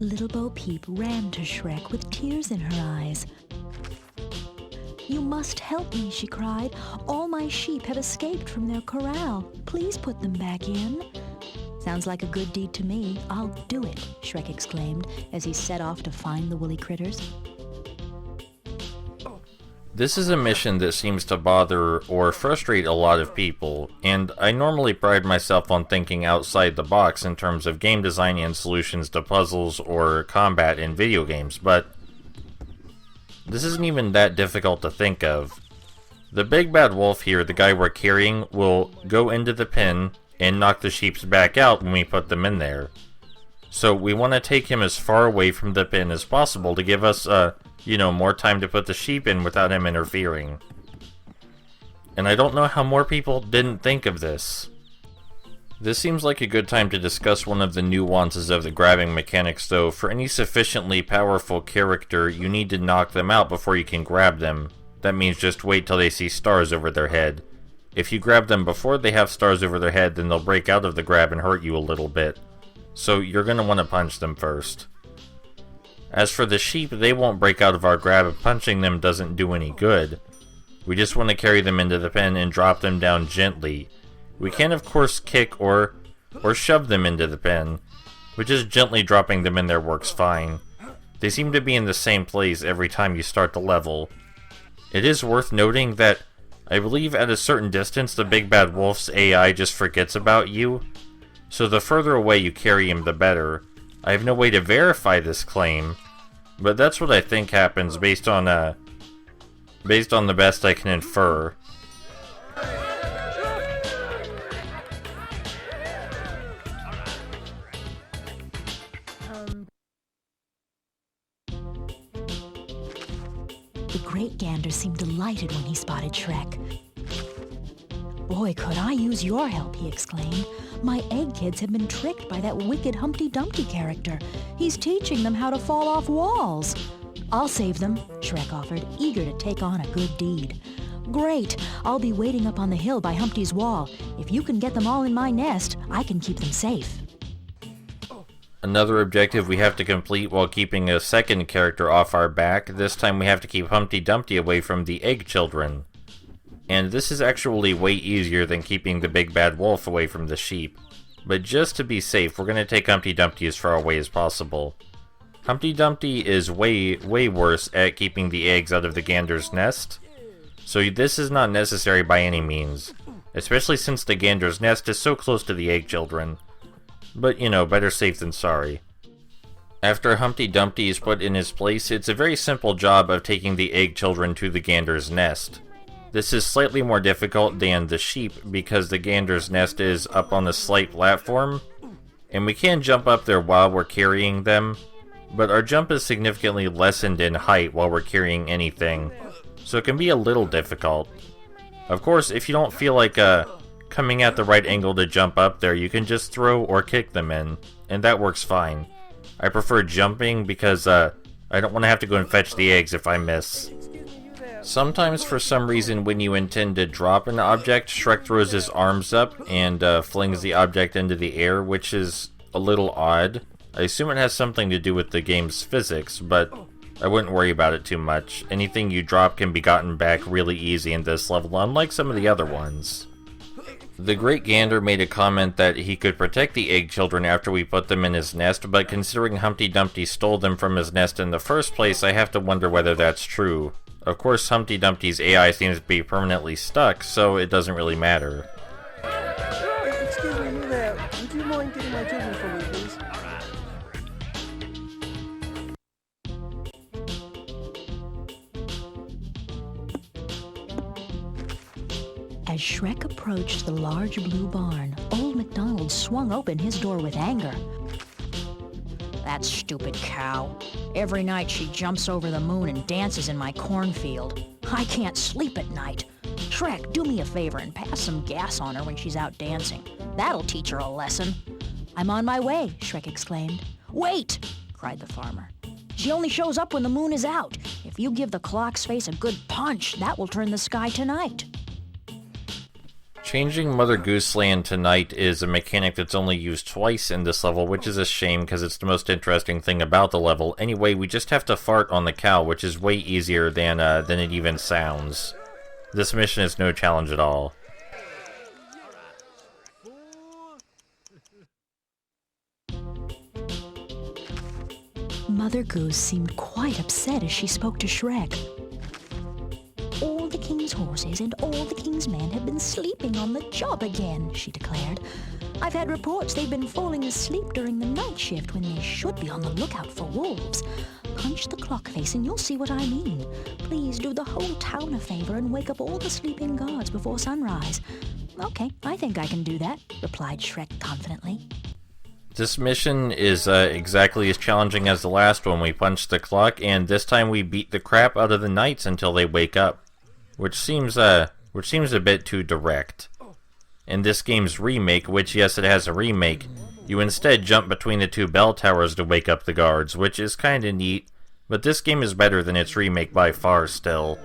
Little Bo-Peep ran to Shrek with tears in her eyes. "You must help me," she cried. "All my sheep have escaped from their corral. Please put them back in." "Sounds like a good deed to me. I'll do it," Shrek exclaimed as he set off to find the woolly critters. This is a mission that seems to bother or frustrate a lot of people, and I normally pride myself on thinking outside the box in terms of game design and solutions to puzzles or combat in video games, but this isn't even that difficult to think of. The big bad wolf here, the guy we're carrying, will go into the pen and knock the sheeps back out when we put them in there. So we want to take him as far away from the pen as possible to give us more time to put the sheep in without him interfering. And I don't know how more people didn't think of this. This seems like a good time to discuss one of the nuances of the grabbing mechanics though. For any sufficiently powerful character, you need to knock them out before you can grab them. That means just wait till they see stars over their head. If you grab them before they have stars over their head, then they'll break out of the grab and hurt you a little bit. So you're going to want to punch them first. As for the sheep, they won't break out of our grab, and punching them doesn't do any good. We just want to carry them into the pen and drop them down gently. We can of course kick or shove them into the pen, but just gently dropping them in there works fine. They seem to be in the same place every time you start the level. It is worth noting that I believe at a certain distance the big bad wolf's AI just forgets about you, so the further away you carry him the better. I have no way to verify this claim, but that's what I think happens based on the best I can infer. The great gander seemed delighted when he spotted Shrek. "Boy, could I use your help," he exclaimed. "My egg kids have been tricked by that wicked Humpty Dumpty character. He's teaching them how to fall off walls." "I'll save them," Shrek offered, eager to take on a good deed. "Great! I'll be waiting up on the hill by Humpty's wall. If you can get them all in my nest, I can keep them safe." Another objective we have to complete while keeping a second character off our back. This time we have to keep Humpty Dumpty away from the egg children. And this is actually way easier than keeping the big bad wolf away from the sheep. But just to be safe, we're going to take Humpty Dumpty as far away as possible. Humpty Dumpty is way worse at keeping the eggs out of the gander's nest, so this is not necessary by any means, especially since the gander's nest is so close to the egg children. But better safe than sorry. After Humpty Dumpty is put in his place, it's a very simple job of taking the egg children to the gander's nest. This is slightly more difficult than the sheep because the gander's nest is up on a slight platform, and we can jump up there while we're carrying them, but our jump is significantly lessened in height while we're carrying anything, so it can be a little difficult. Of course, if you don't feel like coming at the right angle to jump up there, you can just throw or kick them in, and that works fine. I prefer jumping because I don't want to have to go and fetch the eggs if I miss. Sometimes, for some reason, when you intend to drop an object, Shrek throws his arms up and flings the object into the air, which is a little odd. I assume it has something to do with the game's physics, but I wouldn't worry about it too much. Anything you drop can be gotten back really easy in this level, unlike some of the other ones. The Great Gander made a comment that he could protect the egg children after we put them in his nest, but considering Humpty Dumpty stole them from his nest in the first place, I have to wonder whether that's true. Of course, Humpty Dumpty's AI seems to be permanently stuck, so it doesn't really matter. Excuse me, you there. Would you mind getting my children for me, please? As Shrek approached the large blue barn, Old MacDonald swung open his door with anger. "That stupid cow. Every night she jumps over the moon and dances in my cornfield. I can't sleep at night. Shrek, do me a favor and pass some gas on her when she's out dancing. That'll teach her a lesson." "I'm on my way," Shrek exclaimed. "Wait!" cried the farmer. "She only shows up when the moon is out. If you give the clock's face a good punch, that will turn the sky tonight." Changing Mother Goose Land to night is a mechanic that's only used twice in this level, which is a shame because it's the most interesting thing about the level. Anyway, we just have to fart on the cow, which is way easier than it even sounds. This mission is no challenge at all. Mother Goose seemed quite upset as she spoke to Shrek. All the king's horses and all the king's men have been sleeping on the job again, she declared. I've had reports they've been falling asleep during the night shift when they should be on the lookout for wolves. Punch the clock face and you'll see what I mean. Please do the whole town a favor and wake up all the sleeping guards before sunrise. Okay, I think I can do that, replied Shrek confidently. This mission is exactly as challenging as the last one. We punch the clock, and this time we beat the crap out of the knights until they wake up, which seems a bit too direct. In this game's remake, which yes, it has a remake, you instead jump between the two bell towers to wake up the guards, which is kinda neat, but this game is better than its remake by far still.